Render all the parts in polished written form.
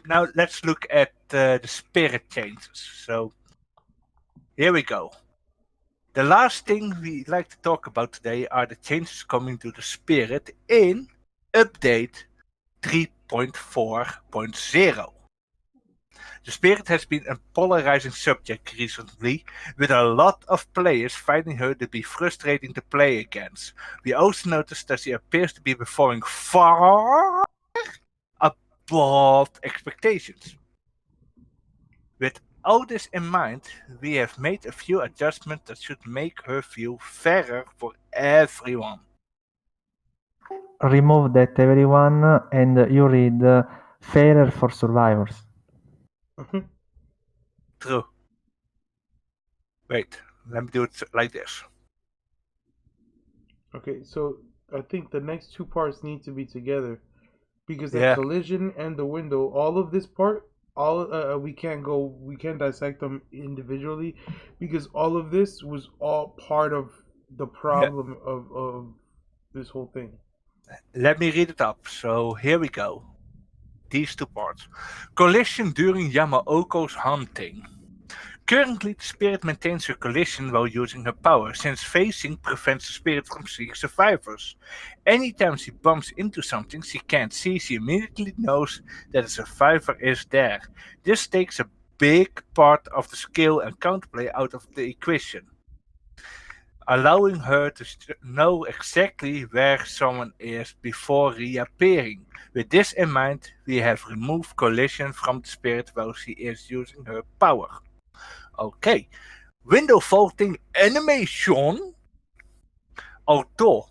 now let's look at the spirit changes. So here we go. The last thing we like to talk about today are the changes coming to the spirit in update 3.4.0. The spirit has been a polarizing subject recently, with a lot of players finding her to be frustrating to play against. We also noticed that she appears to be performing far above expectations. With all this in mind, we have made a few adjustments that should make her feel fairer for everyone. Remove that everyone and you read fairer for survivors. True. Wait, let me do it like this. Okay, so I think the next two parts need to be together because that Yeah, collision and the window, all of this part, all we can't dissect them individually because all of this was all part of the yeah. problem of this whole thing. Let me read it up. So here we go. These two parts. Collision during Yamaoko's hunting. Currently, the spirit maintains her collision while using her power, since phasing prevents the spirit from seeing survivors. Anytime she bumps into something she can't see, she immediately knows that a survivor is there. This takes a big part of the skill and counterplay out of the equation, allowing her to know exactly where someone is before reappearing. With this in mind, we have removed collision from the spirit while she is using her power. Okay, window vaulting animation. Although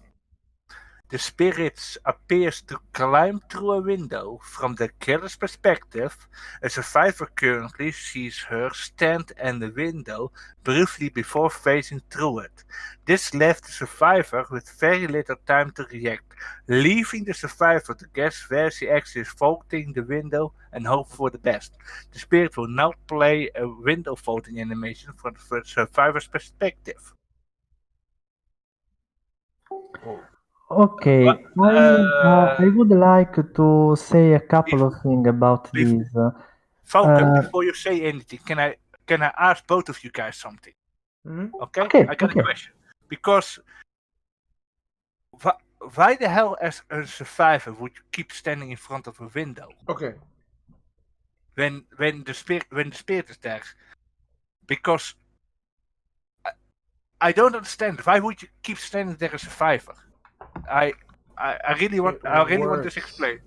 the spirit appears to climb through a window from the killer's perspective, a survivor currently sees her stand in the window briefly before facing through it. This left the survivor with very little time to react, leaving the survivor to guess where she actually is vaulting the window and hope for the best. The spirit will now play a window vaulting animation from the survivor's perspective. Oh. Okay, I Uh, would like to say a couple bef- of things about bef- this. Falcon, Uh, before you say anything, can I ask both of you guys something? Hmm. Okay, okay, I got a okay. question. Because why the hell, as a survivor, would you keep standing in front of a window Okay, when the spirit is there? Because I don't understand. Why would you keep standing there as a survivor? I I really want it this works. explained.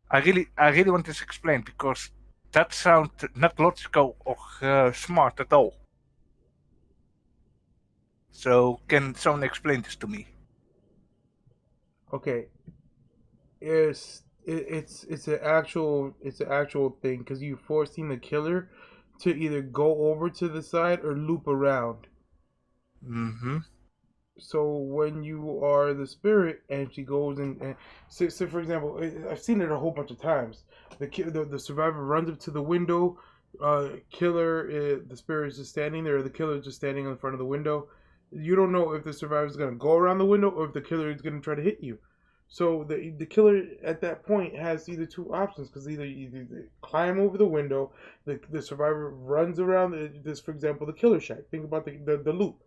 I really want this explained because that sounds not logical or smart at all. So can someone explain this to me? Okay, it's an actual thing because you're forcing the killer to either go over to the side or loop around. Mm-hmm. So when you are the spirit and she goes and so for example, I've seen it a whole bunch of times. The survivor runs up to the window, killer, the spirit is just standing there, or the killer is just standing in front of the window. You don't know if the survivor is gonna go around the window or if the killer is gonna try to hit you. So the killer at that point has either two options because either you climb over the window, the survivor runs around this, for example, the killer shack. Think about the loop.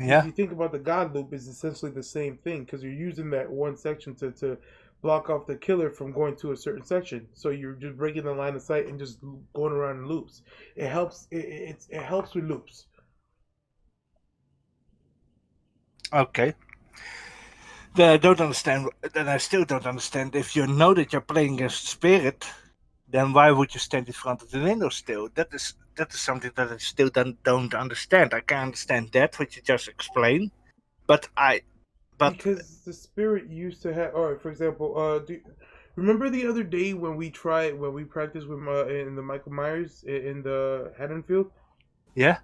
If Yeah. you think about the God loop, is essentially the same thing because you're using that one section to block off the killer from going to a certain section. So you're just breaking the line of sight and just going around in loops. It helps. It helps with loops. Okay. Then I don't understand. Then I still don't understand. If you know that you're playing against the spirit, then why would you stand in front of the window still? That is something that I still don't understand. I can understand that what you just explained, but but Because the spirit used to have. All right, for example, remember the other day when we practiced with in the Michael Myers in the Haddonfield yeah,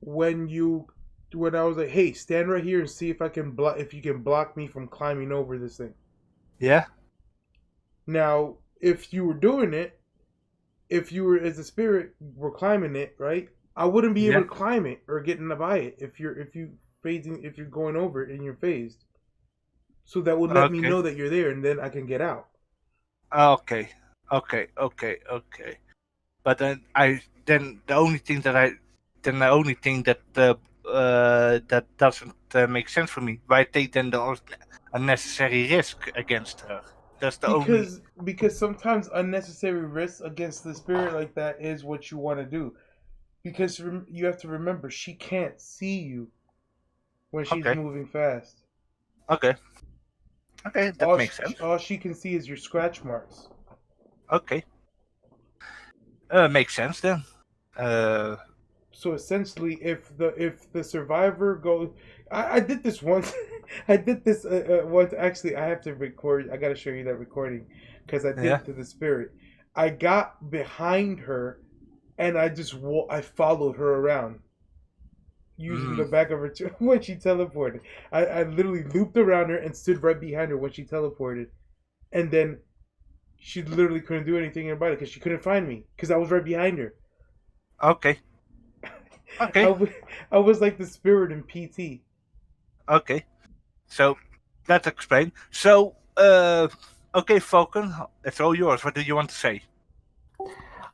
when you when I was like, hey, stand right here and see if I can block if you can block me from climbing over this thing. yeah, Now, if you were doing it, if you were as a spirit were climbing it, right? I wouldn't be able yeah. to climb it or get by it if you're going over it and you're phased. So that would let me Okay, know that you're there, and then I can get out. okay. Okay, okay, okay. But then the only thing that I then the only thing that that doesn't make sense for me. Why take then the unnecessary risk against her? That's the only. Because sometimes unnecessary risks against the spirit like that is what you want to do. Because you have to remember, she can't see you when she's Okay, moving fast. okay, okay. That makes sense. All she can see is your scratch marks. Okay, makes sense then. Uh, So essentially, if the survivor goes, I did this once. I did this once. Actually, I have to record. I got to show you that recording because I did yeah. it to the spirit. I got behind her and I just I followed her around using the Mm, back of her when she teleported. I literally looped around her and stood right behind her when she teleported, and then she literally couldn't do anything about it because she couldn't find me because I was right behind her. okay, I, okay, w- I was like the spirit in PT. okay. So that explains. So okay, Falcon, it's all yours. What do you want to say?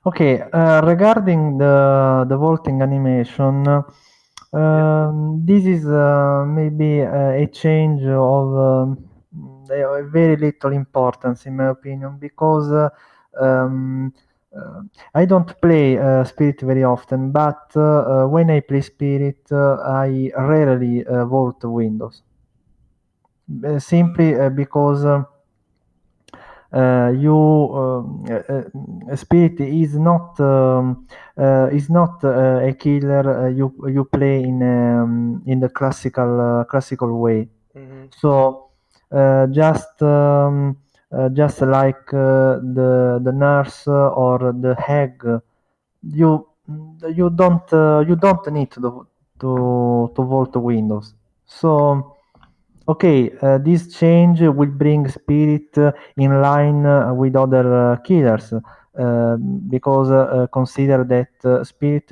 Okay, regarding the vaulting animation, Yeah. this is maybe a change of a very little importance in my opinion because um, uh, I don't play Spirit very often, but when I play Spirit, I rarely vault windows. Simply because you spirit is not a killer you play in the classical way. Mm-hmm. So just like the nurse or the hag, you you don't need to vault windows. So okay, this change will bring Spirit in line with other killers because consider that Spirit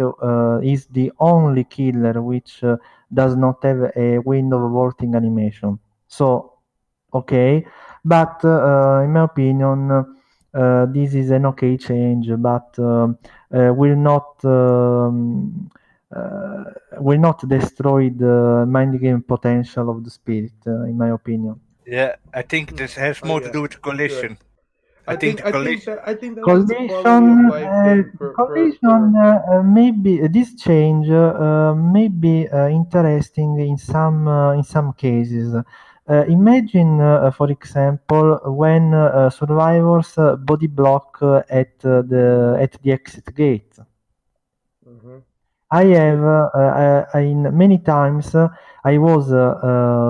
is the only killer which does not have a window vaulting animation. So, okay, but in my opinion, this is an okay change, but will not. Uh, will not destroy the mind game potential of the spirit, in my opinion. Yeah, I think this has Oh more to yeah, do with the you're right. collision. I think the collision. I think that's just a quality of Collision, life thing collision, maybe this change may be interesting in some cases. Imagine, for example, when survivors body block at the exit gate. hmm I have in many times I was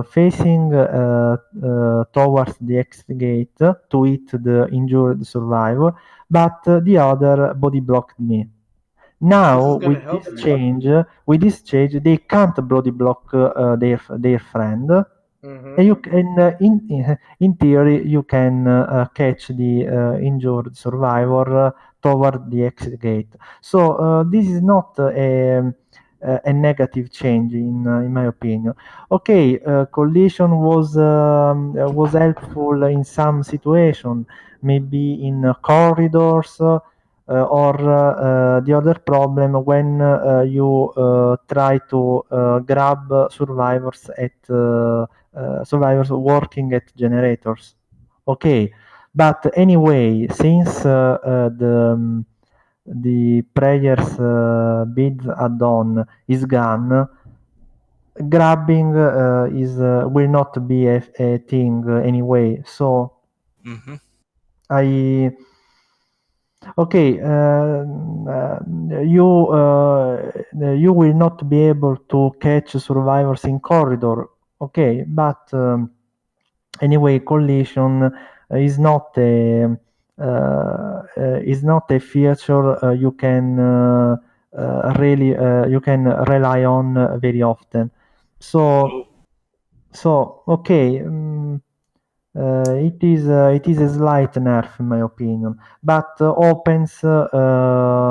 facing towards the exit gate to hit the injured survivor, but the other body blocked me. This is Now gonna help you. with this change, they can't body block their friend. hmm And you can, in theory, you can catch the injured survivor toward the exit gate. So this is not a negative change in my opinion. Okay, collision was helpful in some situation, maybe in corridors. Or the other problem when you try to grab survivors working at generators. Okay, but anyway, since the prayers bid add-on is gone, grabbing is will not be a thing anyway. So Hmm. I okay, you will not be able to catch survivors in corridor. Okay, but anyway, collision is not a feature you can rely on very often. So So okay. It is a slight nerf in my opinion, but opens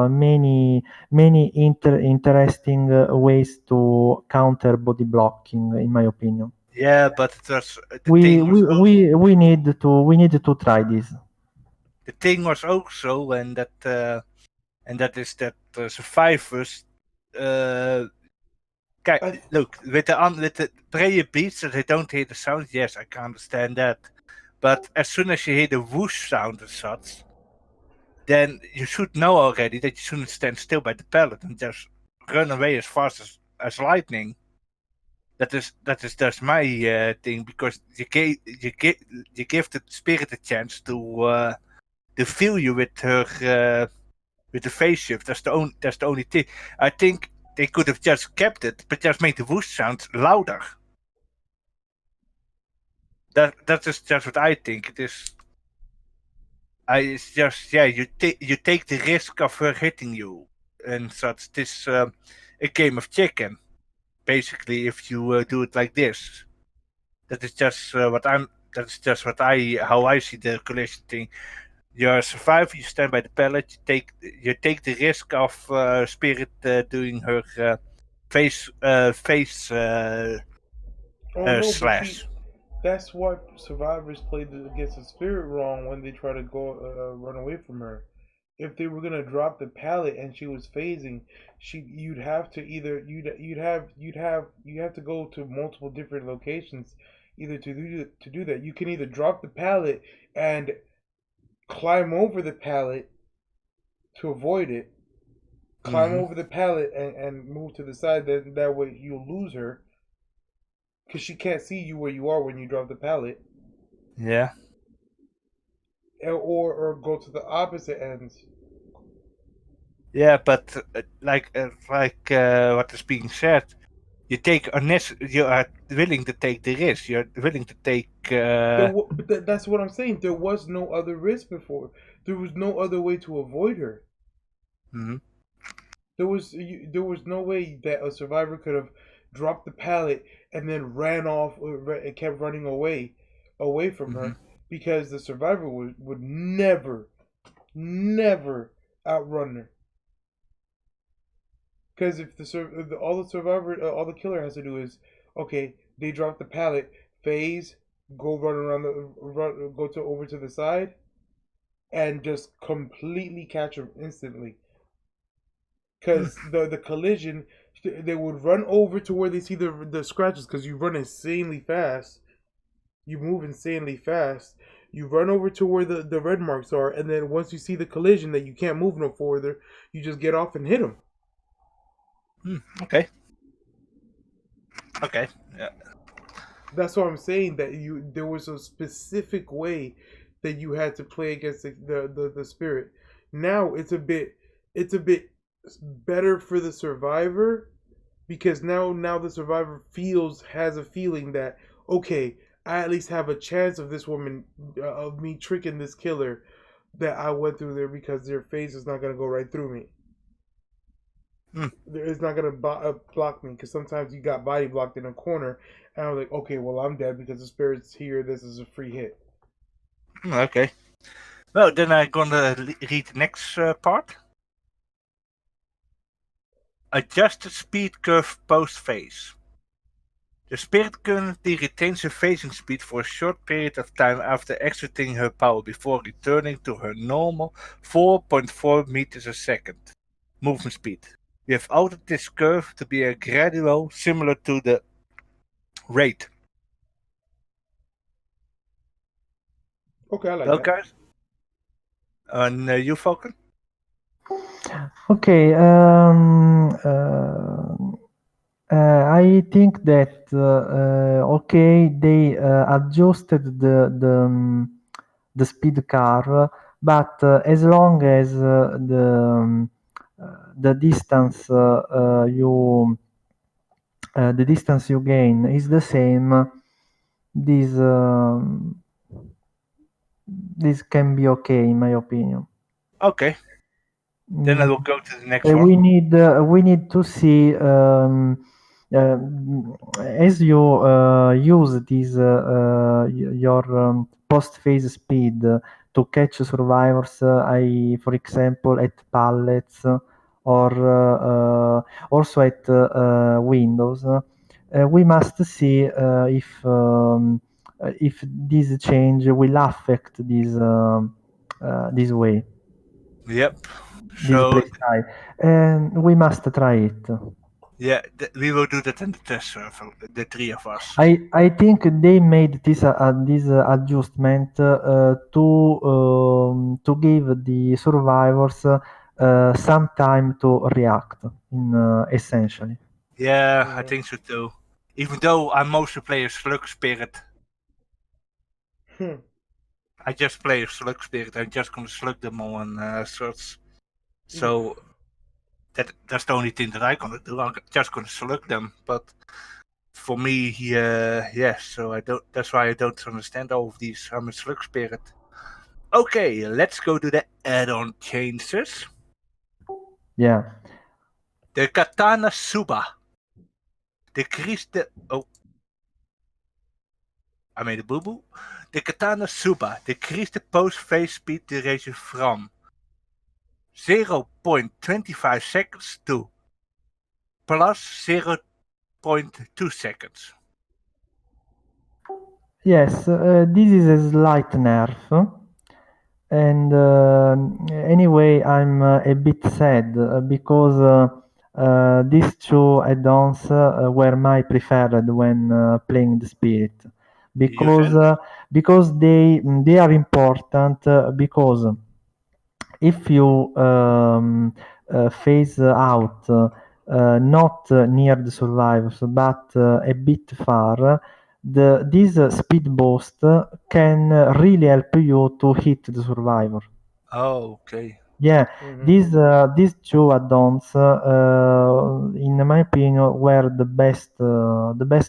many interesting ways to counter body blocking in my opinion. yeah, but it was the thing was also We need to try this. the thing was also, and that is that survivors. I Look, with the prayer beats that they don't hear the sound. Yes, I can understand that. But as soon as you hear the whoosh sound and such, then you should know already that you shouldn't stand still by the pallet and just run away as fast as lightning. That is just my thing, because you give the spirit a chance to feel you with the phase shift. That's the only thing. I think they could have just kept it, but just made the whoosh sound louder. That is just what I think. It is. It's just, yeah. You take the risk of her hitting you, and such. This a game of chicken, basically. If you do it like this, that is just what I'm. That's just what I how I see the collision thing. You're a survivor. You stand by the pallet. You take the risk of Spirit doing her face oh no, but see, slash. that's why survivors played against the spirit wrong when they try to go run away from her. If they were gonna drop the pallet and she was phasing, you'd have to either you have to go to multiple different locations, either to do that. You can either drop the pallet and climb over the pallet to avoid it, climb Hmm. over the pallet and move to the side. That way you'll lose her because she can't see you where you are when you drop the pallet, Yeah, or go to the opposite ends. yeah, but what is being said, you are willing to take the risk. You're willing to take. But that's what I'm saying. There was no other risk before. There was no other way to avoid her. Mhm. There was no way that a survivor could have dropped the pallet and then ran off and kept running away from Mhm. her, because the survivor would never outrun her. Because if all the survivor, all the killer has to do is, okay, they drop the pallet, phase, go run around go to over to the side, and just completely catch them instantly. Mm. Because the collision, they would run over to where they see the scratches. Because you run insanely fast, you move insanely fast. You run over to where the red marks are, and then once you see the collision that you can't move no further, you just get off and hit them. Okay. Okay. Yeah. That's what I'm saying. That there was a specific way that you had to play against the spirit. Now it's a bit better for the survivor, because now the survivor has a feeling that, okay, I at least have a chance of this woman, of me tricking this killer that I went through there, because their face is not gonna go right through me. Mm. It's not gonna block me, because sometimes you got body blocked in a corner, and I'm like, okay, well, I'm dead because the spirit's here. This is a free hit. Okay. Well, then I'm gonna read the next part. Adjusted speed curve post phase. The spirit currently retains her phasing speed for a short period of time after exiting her power before returning to her normal 4.4 meters a second movement speed. We have altered this curve to be a gradual similar to the rate. Okay, I like Well, that. guys, and you, Falcon? Okay, I think that okay, they adjusted the speed curve, but as long as the distance the distance you gain is the same, this this can be okay in my opinion. Okay, then I Mm. will go to the next one. We need to see uh, as you use this your post phase speed to catch survivors. I, for example, at pallets or also at windows. We must see if this change will affect this this way, Yep. this So playstyle, and we must try it. yeah, we will do that in the test server, the three of us. I think they made this adjustment to give the survivors some time to react in essentially. Yeah, I Mhm. think so too. Even though I mostly play a slug spirit, Hmm. I just play a slug spirit. I'm just gonna slug them on sorts. So that's the only thing that I'm gonna do. I'm just gonna slug them. But for me, yes. So I don't. That's why I don't understand all of these. I'm a slug spirit. Okay, let's go to the add-on changes. Yeah. The Katana Suba decreased the. Oh, I made a boo boo. The Katana Suba decreased the post phase speed duration from 0.25 seconds to plus 0.2 seconds. Yes, this is a slight nerf, and anyway, I'm a bit sad because these two add-ons were my preferred when playing the Spirit, You said because they are important because if you phase out not near the survivors but a bit far, this speed boost can really help you to hit the survivor. Oh, okay. Yeah, Mhm. these two add-ons, in my opinion, were the best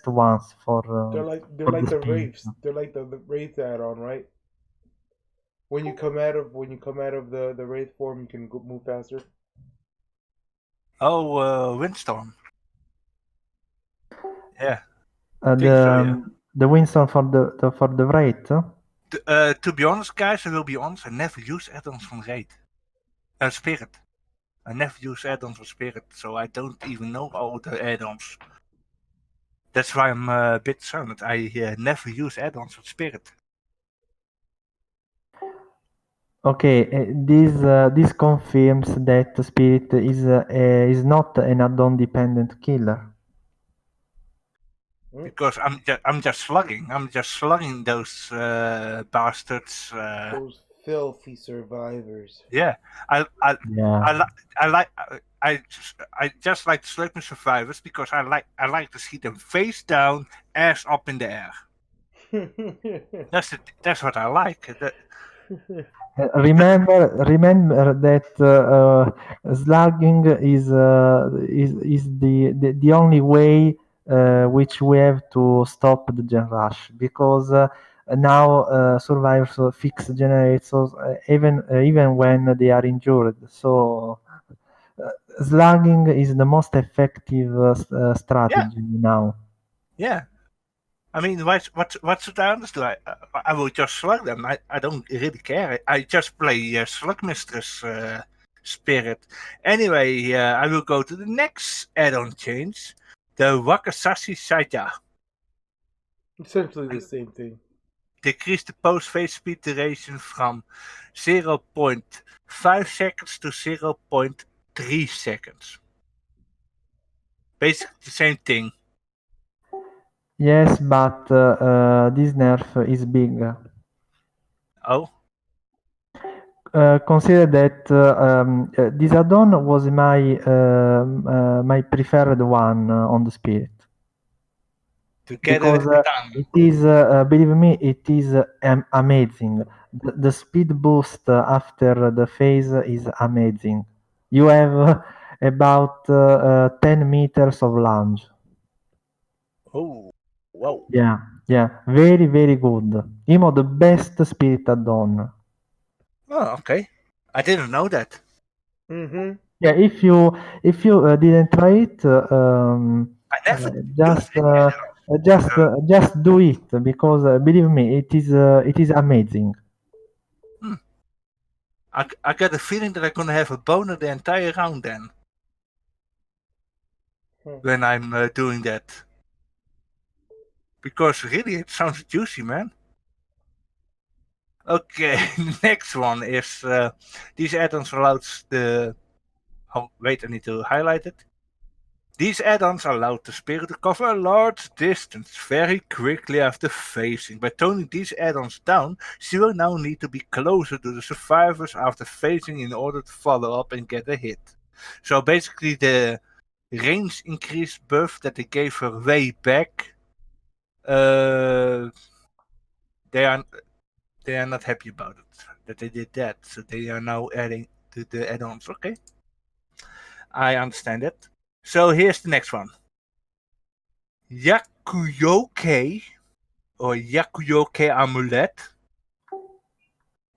ones They're for the like the speed. wraiths. They're like the wraith add-on, right? When you come out of the wraith form, you can move faster. Oh, Windstorm. Yeah, I Uh, think so. the Yeah. the Winston for the rate. To be honest, guys, I will be honest. I never use add-ons from Raid. Spirit. I never use add-ons for Spirit, so I don't even know all the add-ons. That's why I'm a bit silent. I never use add-ons for Spirit. Okay, this confirms that Spirit is not an add-on dependent killer. Mm. Because I'm just slugging. I'm just slugging those bastards. Those filthy survivors. Yeah, I I Yeah. I, li- I like I just like slugging survivors because I like to see them face down, ass up in the air. That's what I like. Remember that slugging is the only way which we have to stop the gen rush because now survivors fix generators even when they are injured. So slugging is the most effective Yeah, strategy now. yeah. I mean, what should I understand? I will just slug them. I don't really care. I just play Slug Mistress Spirit. Anyway, I will go to the next add-on change, the Wakasashi Saija. Essentially the same thing. Decrease the post-phase speed duration from 0.5 seconds to 0.3 seconds. Basically the same thing. Yes, but this nerf is big. Oh, Consider that this add-on was my preferred one on the Spirit together because with Katana. it is believe me it is amazing. The speed boost after the phase is amazing. You have about 10 meters of lunge. Oh, whoa. Yeah, yeah, very good. Imo the best Spirit add-on. Oh, okay. I didn't know that. Mm-hmm. Yeah, if you didn't try it, I never used just any add-ons. So, just do it because believe me, it is amazing. hmm, I got a feeling that I'm gonna have a boner the entire round then Hmm. when I'm doing that. Because really, it sounds juicy, man. Okay, the next one is these add-ons allows the. Oh, wait, I need to highlight it. These add-ons allow the spirit to cover a large distance very quickly after phasing. By toning these add-ons down, she will now need to be closer to the survivors after phasing in order to follow up and get a hit. So basically the range increase buff that they gave her way back, uh, they are they are not happy about it that they did that. So they are now adding to the add-ons. Okay, I understand it. So here's the next one. Yakuyoke or Yakuyoke amulet.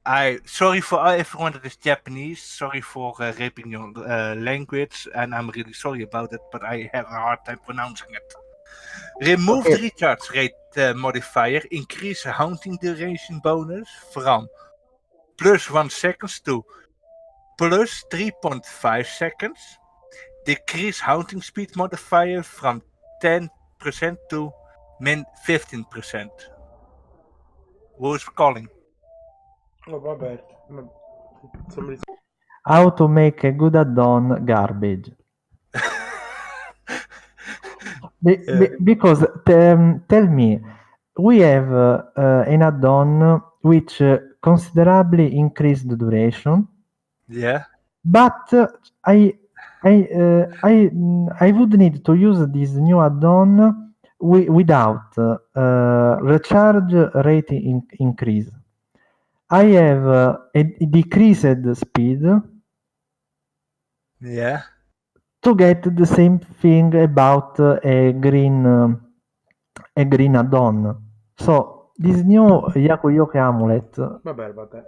I sorry for everyone that is Japanese. Sorry for raping your language, and I'm really sorry about it. But I have a hard time pronouncing it. Remove Okay. the recharge rate modifier. Increase haunting duration bonus from plus 1 seconds to plus 3.5 seconds. Decrease haunting speed modifier from 10% to min 15%. Who's calling? Oh, my bad. Somebody. How to make a good add-on garbage. Because tell me, we have an add-on which considerably increased the duration, Yeah, but I would need to use this new add-on without recharge rate increase. I have a decreased speed yeah, to get the same thing about a green add-on. So this new Yakuyoke amulet, My bad about that.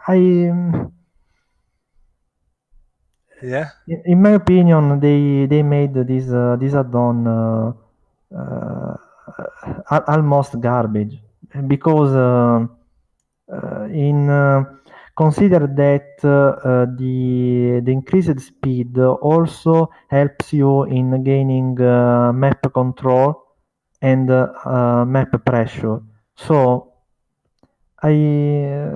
I, yeah, in my opinion, they made this add-on almost garbage because in consider that the increased speed also helps you in gaining map control and map pressure. So I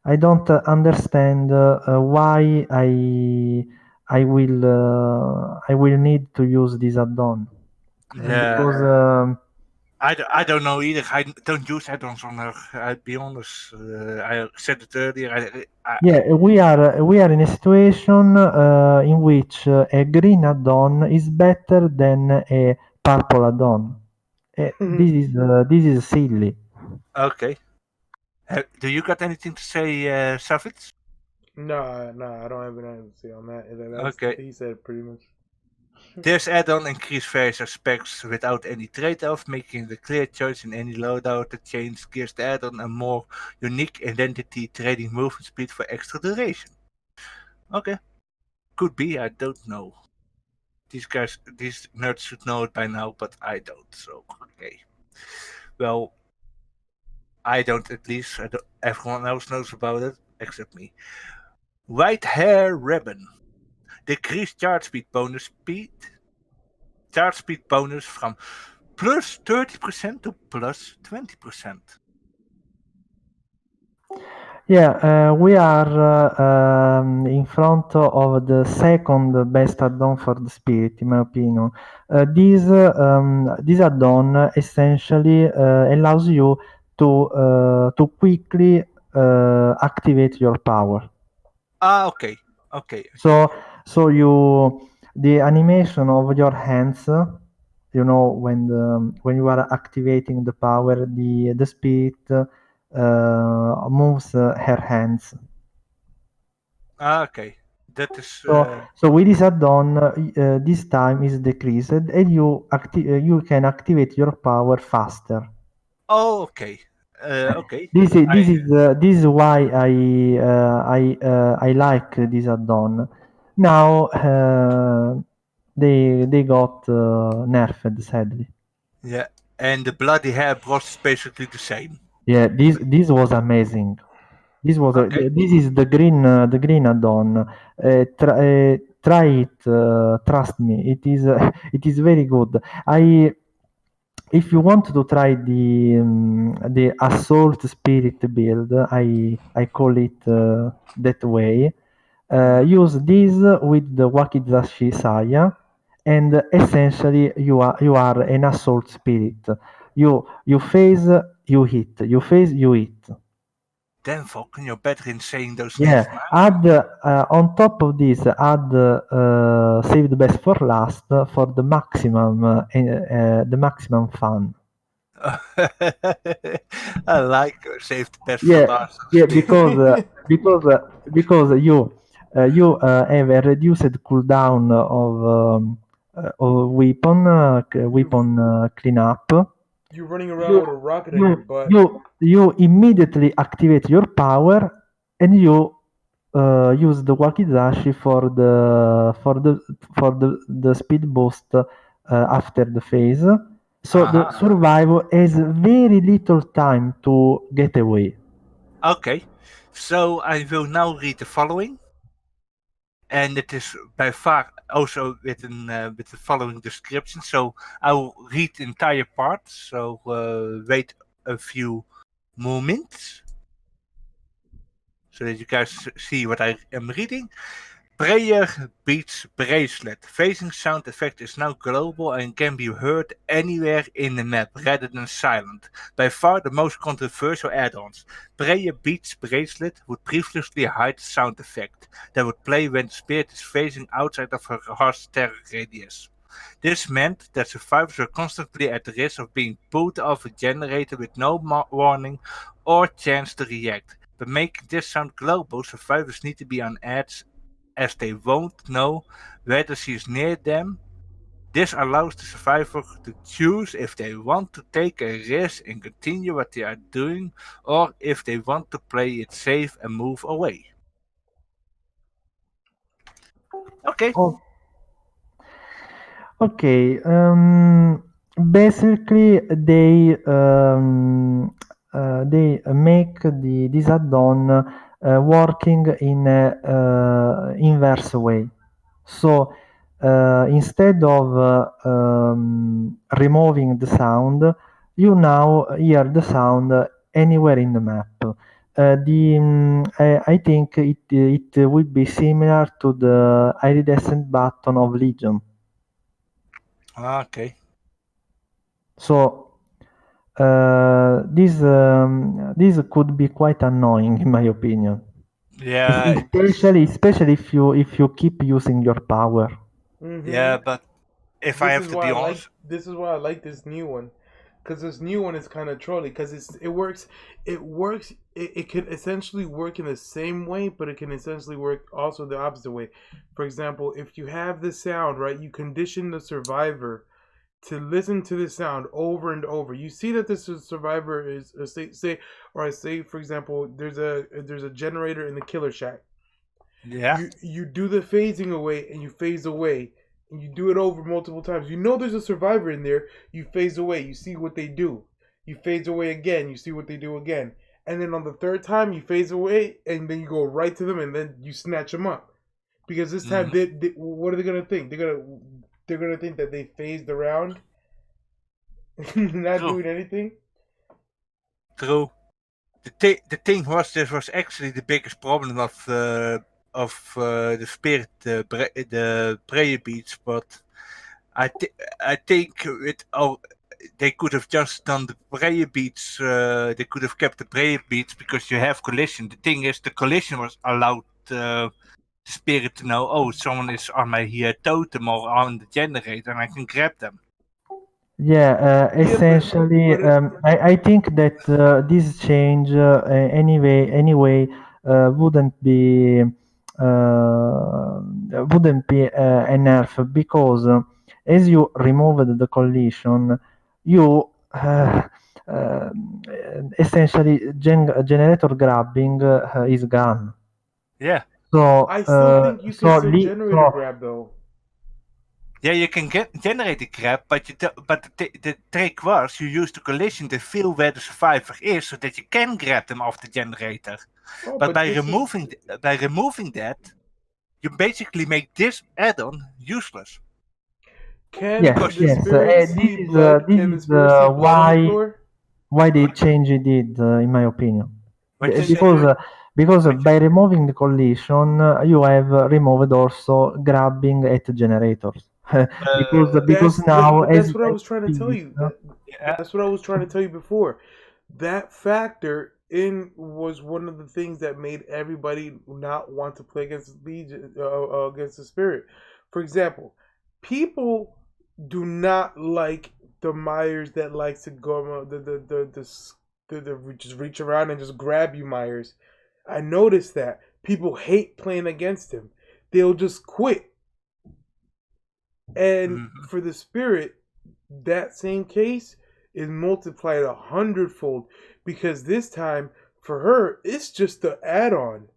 I don't understand why I will need to use this add-on yeah. because I don't know either. I don't use add-ons on her. I'll be honest. I said it earlier. yeah, we are in a situation in which a green add-on is better than a purple add-on. This is silly. Okay. Do you got anything to say, Savitz? Nah, I don't have anything to say on that. That's Okay. he said pretty much. This add-on increases various aspects without any trade-off, making the clear choice in any loadout. The change gives the add-on a more unique identity, trading movement speed for extra duration. Okay. Could be, I don't know. These nerds should know it by now, but I don't, so okay. Well, I don't at least. Everyone else knows about it, except me. White hair ribbon. Decrease charge speed bonus from plus 30% to plus 20%. Yeah, we are in front of the second best add-on for the Spirit, in my opinion. This add-on essentially allows you to quickly activate your power. Ah, okay. Okay. So the animation of your hands, when you are activating the power, the spirit moves her hands. Ah, okay. That is. So with this add-on, this time is decreased, and you can activate your power faster. Oh, okay. Okay. This is why I like this add-on. Now they got nerfed sadly. Yeah. And the bloody hair brush is basically the same. Yeah, this was amazing. Okay. This is the green add-on. Try it. Trust me, it is it is very good. if you want to try the assault spirit build, I call it that way. Use this with the Wakizashi Saya, and essentially you are an assault spirit. You phase, you hit. You phase, you hit. Damn, Falcon, you're better in saying those Yeah. names, man. Add on top of this, add save the best for last for the maximum fun. I like save the best for Yeah, last yeah, spirit. because you have a reduced cooldown of you weapon cleanup. you're running You around with a rocket on your you butt. you immediately activate your power, and you use the wakizashi for the speed boost after the phase. So the Uh-huh. survivor has very little time to get away. Okay, so I will now read the following, and it is by far also with the following description. So I will read the entire part. So wait a few moments so that you guys see what I am reading. Prayer beats bracelet. Phasing sound effect is now global and can be heard anywhere in the map rather than silent. By far the most controversial add-ons. Prayer beats bracelet would previously hide the sound effect that would play when the spirit is phasing outside of her harsh terror radius. This meant that survivors were constantly at risk of being pulled off a generator with no warning or chance to react. By making this sound global, survivors need to be on edge as they won't know whether she is near them. This allows the survivor to choose if they want to take a risk and continue what they are doing, or if they want to play it safe and move away. Okay. Oh, okay. Basically, they make this add-on working in a inverse way. So instead of removing the sound, you now hear the sound anywhere in the map. I think it would be similar to the iridescent button of Legion. Okay. So this could be quite annoying in my opinion. Yeah, it is. Especially if you keep using your power. Hmm. Yeah, but if I have to be honest, This is why I like this new one, because this new one is kind of trolly because it can essentially work in the same way, but it can essentially work also the opposite way. For example, if you have the sound right, you condition the survivor to listen to the sound over and over. You see that this survivor is say for example, there's a generator in the killer shack. yeah. You do the phasing away and you phase away and you do it over multiple times. You know there's a survivor in there. You phase away. You see what they do. You phase away again. You see what they do again. And then on the third time you phase away and then you go right to them and then you snatch them up. Because this time Mhm. what are they gonna think? They're gonna think that they phased around, not True, doing anything. true. The thing was, this was actually the biggest problem of the spirit, the prayer beats, but I think they could have just done the prayer beats. They could have kept the prayer beats because you have collision. The thing is, the collision was allowed the spirit to know. Oh, someone is on my here totem or on the generator, and I can grab them. Yeah, Yeah, essentially, I think that this change wouldn't be a nerf because as you removed the collision, you uh, essentially generator grabbing is gone. Yeah. So I still think you can still generator so grab though. Yeah, you can get generate the grab, but the trick was you use the collision to feel where the survivor is, so that you can grab them off the generator. Oh, But but by this is removing that, you basically make this add-on useless. Can Yes, Because the yes. spirit This see is blood? this Can the is spirit see blood on the floor? why they changed it, in my opinion. what you Can say, Because can because what you, by removing the collision, you have removed also grabbing at generators. Because now, but as that's what I I was trying to tell see you. it, yeah. That's what I was trying to tell you before. That factor in was one of the things that made everybody not want to play against the Legion, against the Spirit. For example, people do not like the Myers that likes to go the just reach around and just grab you Myers. I noticed that people hate playing against him. They'll just quit. And Mhm. for the Spirit, that same case is multiplied 100-fold because this time for her it's just the add-on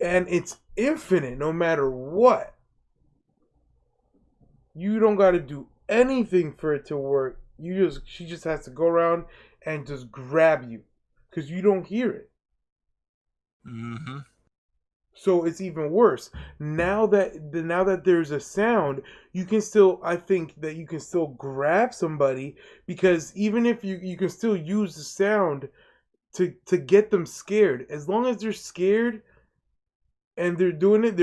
and it's infinite no matter what. You don't got to do anything for it to work. She just has to go around and just grab you because you don't hear it. Mhm. So it's even worse. Now that there's a sound, you can still I think that you can still grab somebody because even if you can still use the sound to get them scared. As long as they're scared and they're doing it,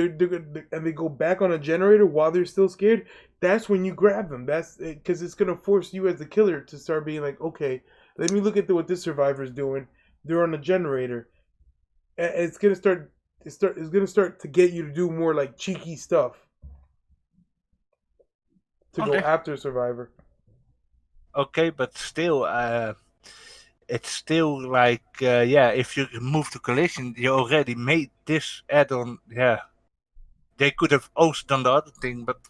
and they go back on a generator while they're still scared. That's when you grab them. That's because it's gonna force you as the killer to start being like, okay, let me look at what this survivor's doing. They're on a generator. And it's gonna start. It's gonna start to get you to do more like cheeky stuff to go Okay. after a survivor. Okay, but still, it's still like, yeah, if you move to collision, you already made this add-on. Yeah, they could have also done the other thing, but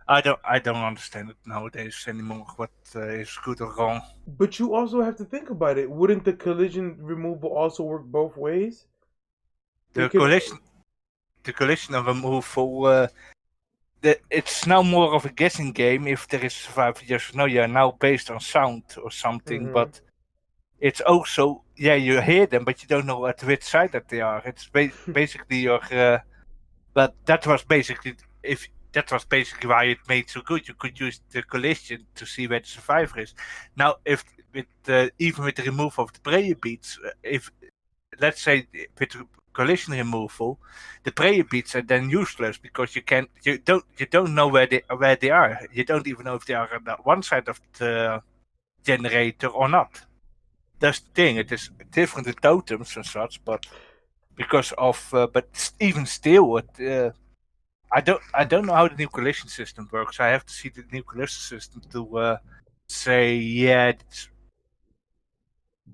I don't understand it nowadays anymore. What is good or wrong? But you also have to think about it. Wouldn't the collision removal also work both ways? The It can. collision, the collision of a move for it's now more of a guessing game if there is survivor yes or no. Yeah, now based on sound or something, Mm-hmm. but it's also yeah you hear them, but you don't know at which side that they are. It's basically your but that was basically if that was basically why it made so good. You could use the collision to see where the survivor is. Now, if with even with the removal of the prayer beats, if let's say with collision removal, the prayer beats are then useless because you don't know where they are. You don't even know if they are on that one side of the generator or not. That's the thing. It is different with totems and such, but because of but even still, I don't know how the new collision system works. I have to see the new collision system to say yeah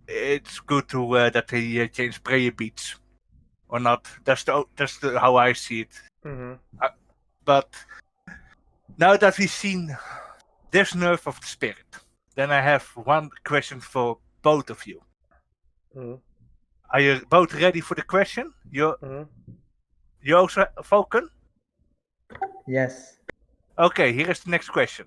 it's good to that they change prayer beats or not. That's the how I see it. Mm-hmm. But now that we've seen this nerf of the spirit, then I have one question for both of you. Mm-hmm. Are you both ready for the question? Mm-hmm. You also Falcon? yes. Okay, here is the next question.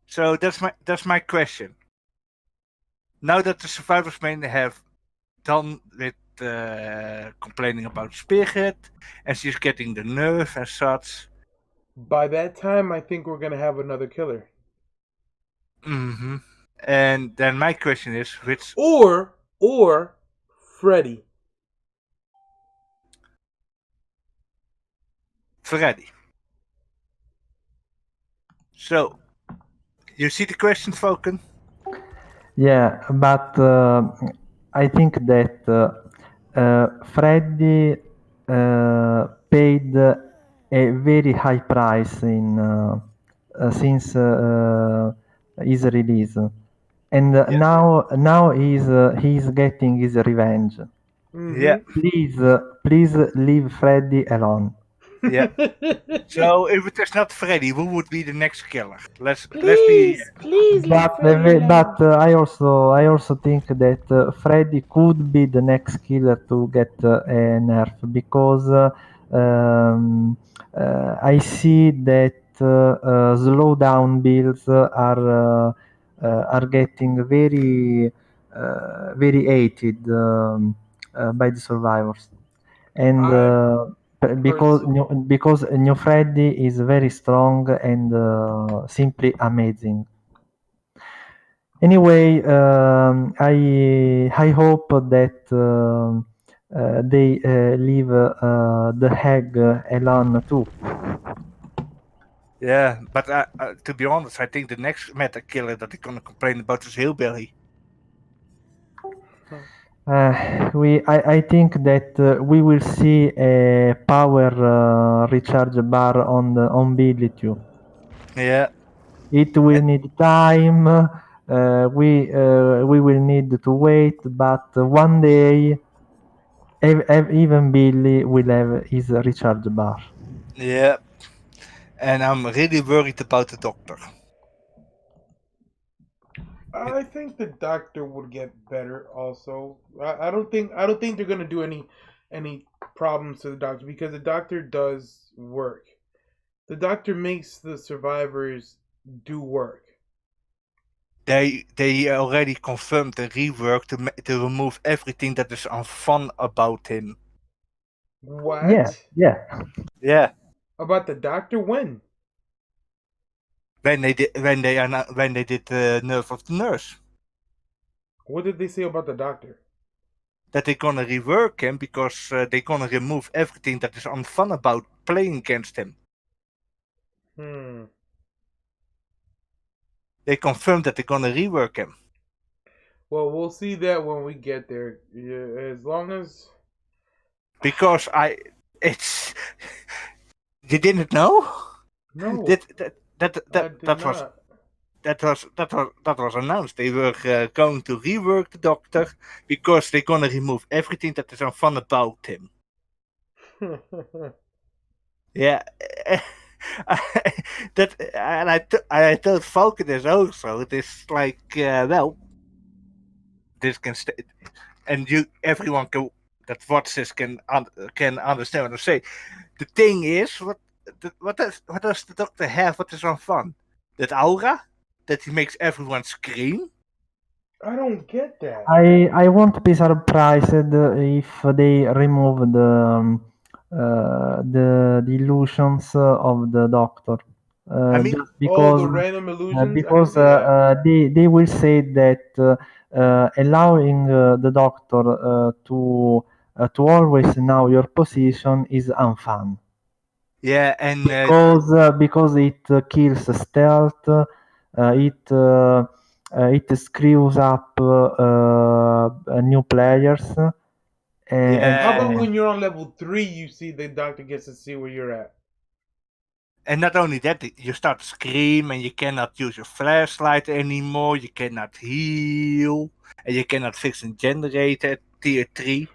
So that's my question. Now that the survivors may have done with complaining about spirit, and she's getting the nerve and such. By that time, I think we're gonna have another killer, Hmm. And then my question is, which or Freddy. Freddy? So you see the question, Falcon? Yeah, but I think that Freddy paid a very high price in since his release, and Yeah, now he's getting his revenge. yeah, Mm-hmm. Please leave Freddy alone. yeah. So if it is not Freddy, who would be the next killer? Let's be Please leave Freddy alone. I also think that Freddy could be the next killer to get a nerf because I see that slowdown builds are getting very hated. by the survivors. And Heard because New Freddy is very strong and simply amazing. Anyway, I hope that they leave the hag alone too. Yeah, but to be honest, I think the next meta killer that they're gonna complain about is Hillbilly. I think that we will see a power recharge bar on Billy too. Yeah, It will need time. We will need to wait, but one day even Billy will have his recharge bar. yeah, and I'm really worried about the doctor. I think the doctor would get better. Also, I don't think they're gonna do any problems to the doctor because the doctor does work. The doctor makes the survivors do work. They already confirmed the rework to remove everything that is unfun about him. Yeah, What yeah. Yeah, about the doctor? When? when they did the Nerf of the Nurse, What did they say about the doctor? that they're gonna rework him because they're gonna remove everything that is unfun about playing against him. They confirmed that they're gonna rework him. Well, we'll see that when we get there. Yeah, as long as Because it's you didn't know no, I did that was not. that was announced. They were going to rework the Doctor because they're gonna remove everything that is unfun about him. Yeah, that and I told Falcon this also. It is like well, this can stay, and everyone that watches can understand what I say. The thing is, what does the Doctor have? What is unfun? That aura that he makes everyone scream. I don't get that. I won't be surprised if they remove the illusions of the Doctor. I mean, Just Oh, because the random illusions. I can because see that. they will say that allowing the Doctor to always know your position is unfun. yeah, and Because it kills stealth, it screws up new players, How about yeah, when you're on level 3, you see the doctor gets to see where you're at? and not only that, you start to scream, and you cannot use your flashlight anymore. You cannot heal, and you cannot fix a generator at tier 3.